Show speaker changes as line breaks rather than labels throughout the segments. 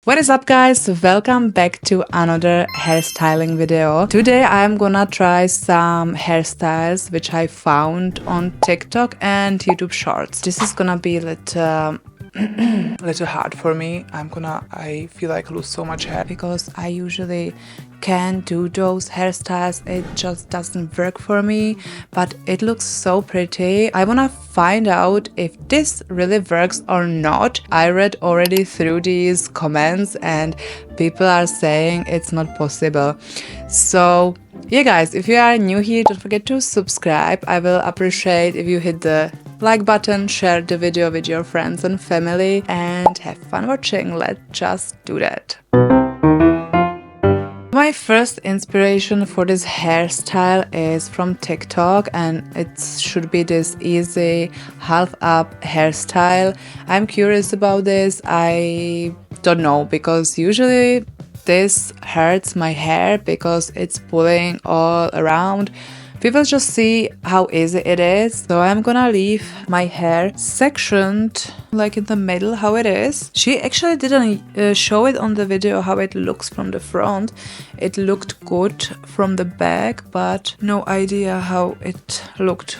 What is up, guys? Welcome back to another hairstyling video. Today I'm gonna try some hairstyles which I found on TikTok and YouTube Shorts. This is gonna be a little hard for me. I feel like I lose so much hair because I usually can't do those hairstyles. It just doesn't work for me, but it looks so pretty. I wanna find out if this really works or not. I read already through these comments and people are saying it's not possible. So yeah, guys, if you are new here, don't forget to subscribe. I will appreciate if you hit the like button, share the video with your friends and family, and have fun watching. Let's just do that. My first inspiration for this hairstyle is from TikTok, and it should be this easy half up hairstyle. I'm curious about this. I don't know, because usually this hurts my hair because it's pulling all around. People just see how easy it is, so I'm gonna leave my hair sectioned like in the middle how it is. She actually didn't show it on the video how it looks from the front. It looked good from the back, but no idea how it looked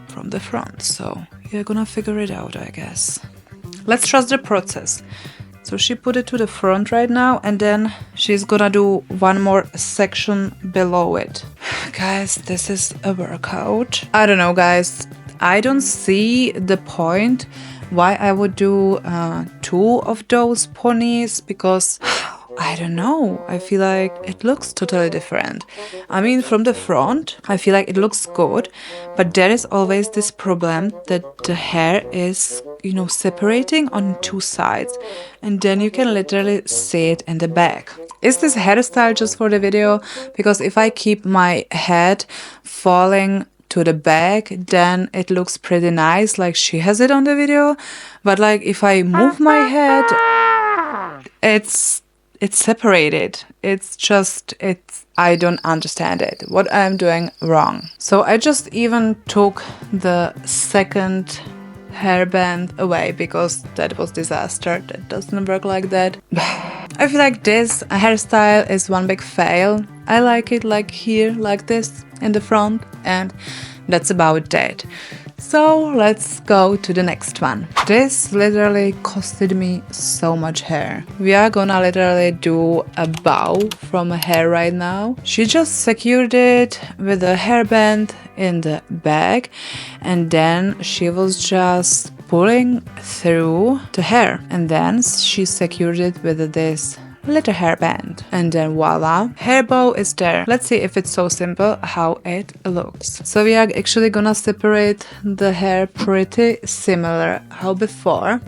from the front, so you're gonna figure it out, I guess. Let's trust the process. So she put it to the front right now, and then she's gonna do one more section below it. Guys, this is a workout. I don't know, guys. I don't see the point why I would do two of those ponies, because I don't know. I feel like it looks totally different. I mean, from the front, I feel like it looks good, but there is always this problem that the hair is, separating on two sides, and then you can literally see it in the back. Is this hairstyle just for the video? Because if I keep my head falling to the back, then it looks pretty nice, like she has it on the video. But like if I move my head, it's separated. I don't understand it. What I'm doing wrong. So I just even took the second hairband away because that was disaster. That doesn't work like that. I feel like this hairstyle is one big fail. I like it like here, like this in the front, and that's about that. So let's go to the next one. This literally costed me so much hair. We are gonna literally do a bow from a hair right now. She just secured it with a hairband in the back, and then she was just pulling through the hair, and then she secured it with this little hairband, and then voila, hair bow is there. Let's see if it's so simple how it looks. So we are actually gonna separate the hair pretty similar how before.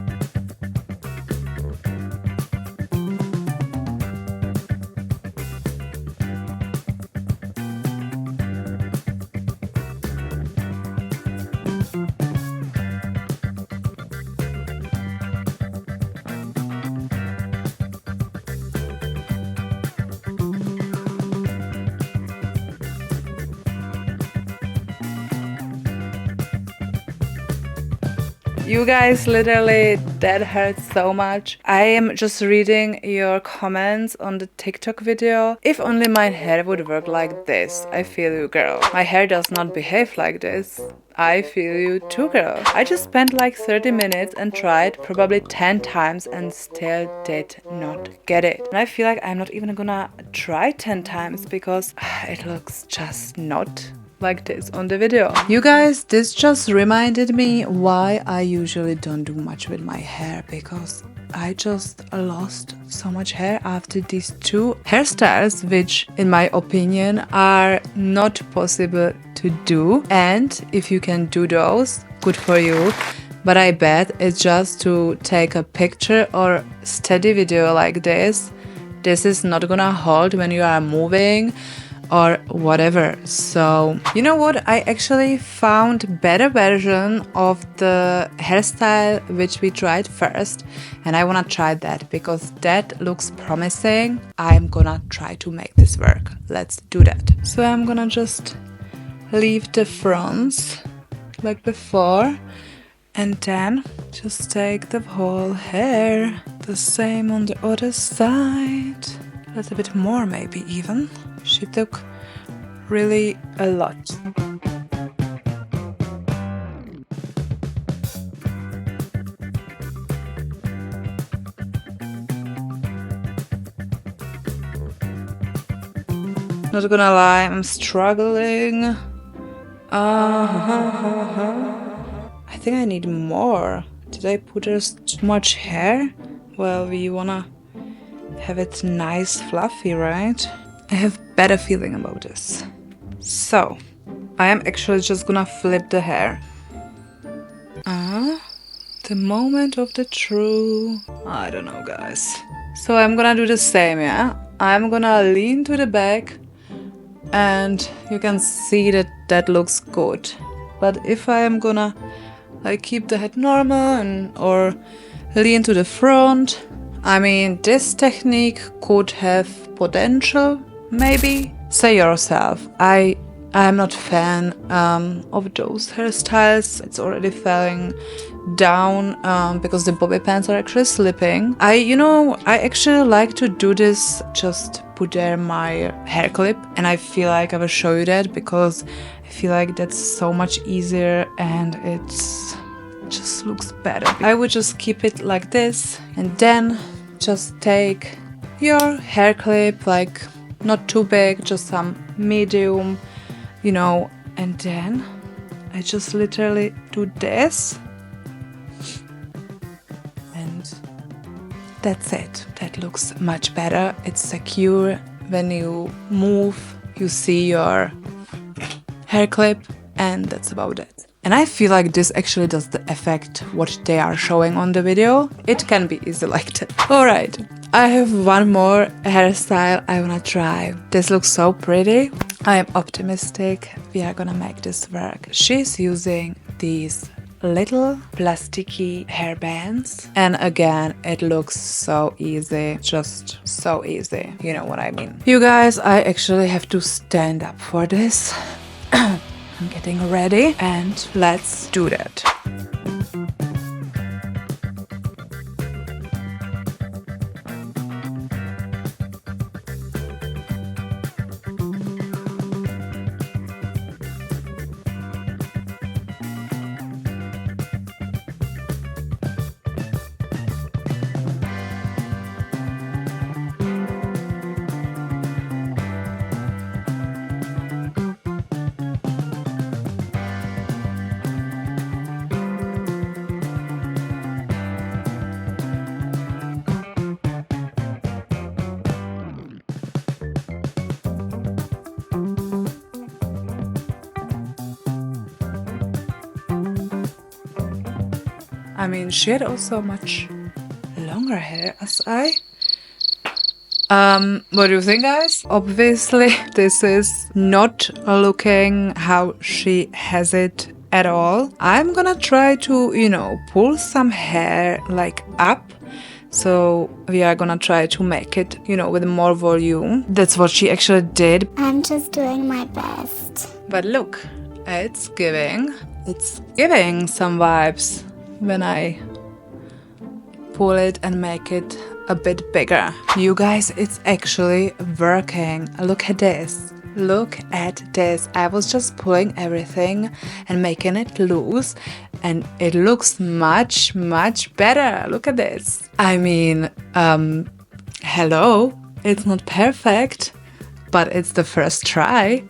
You guys, literally, that hurts so much. I am just reading your comments on the TikTok video. If only my hair would work like this. I feel you, girl. My hair does not behave like this. I feel you too, girl. I just spent like 30 minutes and tried probably 10 times and still did not get it. And I feel like I'm not even gonna try 10 times because it looks just not like this on the video. You guys, this just reminded me why I usually don't do much with my hair, because I just lost so much hair after these two hairstyles, which in my opinion are not possible to do. And if you can do those, good for you. But I bet it's just to take a picture or steady video like this. This is not gonna hold when you are moving or whatever. So you know what, I actually found better version of the hairstyle which we tried first, and I wanna try that because that looks promising. I'm gonna try to make this work. Let's do that. So I'm gonna just leave the fronts like before, and then just take the whole hair, The same on the other side. A little bit more maybe even. She took really a lot. Not gonna lie, I'm struggling. I think I need more. Did I put there's too much hair? Well, we wanna have it nice, fluffy, right? I have better feeling about this. So, I am actually just gonna flip the hair. The moment of the truth. I don't know, guys. So I'm gonna do the same, yeah? I'm gonna lean to the back and you can see that that looks good. But if I am gonna like keep the head normal or lean to the front, I mean, this technique could have potential, maybe. Say yourself. I'm not fan of those hairstyles. It's already falling down because the bobby pins are actually slipping. I actually like to do this, just put there my hair clip, and I feel like I will show you that because I feel like that's so much easier and it's just looks better. I would just keep it like this and then just take your hair clip, like not too big, just some medium, you know, and then I just literally do this and that's it. That looks much better. It's secure. When you move, you see your hair clip and that's about it. And I feel like this actually does the effect what they are showing on the video. It can be easy like that. Alright, I have one more hairstyle I wanna try. This looks so pretty. I am optimistic we are gonna make this work. She's using these little plasticky hairbands, and again it looks so easy, just so easy, you know what I mean. You guys, I actually have to stand up for this. I'm getting ready and let's do that. I mean, she had also much longer hair as I. What do you think, guys? Obviously, this is not looking how she has it at all. I'm gonna try to, you know, pull some hair like up. So we are gonna try to make it, you know, with more volume. That's what she actually did.
I'm just doing my best.
But look, it's giving some vibes when I pull it and make it a bit bigger. You guys, it's actually working. Look at this. Look at this. I was just pulling everything and making it loose and it looks much, much better. Look at this. I mean, hello. It's not perfect, but it's the first try.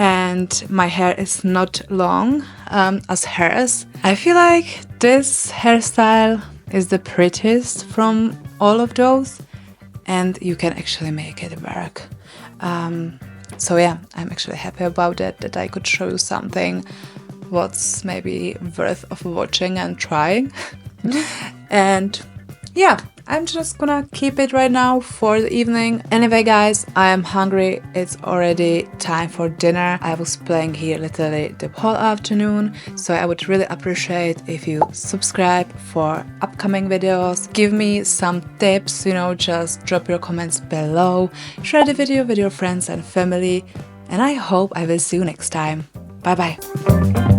And my hair is not long as hers. I feel like this hairstyle is the prettiest from all of those and you can actually make it work. So yeah, I'm actually happy about it, that I could show you something what's maybe worth of watching and trying. And yeah, I'm just gonna keep it right now for the evening. Anyway, guys, I am hungry. It's already time for dinner. I was playing here literally the whole afternoon, so I would really appreciate if you subscribe for upcoming videos. Give me some tips, you know, just drop your comments below. Share the video with your friends and family, and I hope I will see you next time. Bye bye.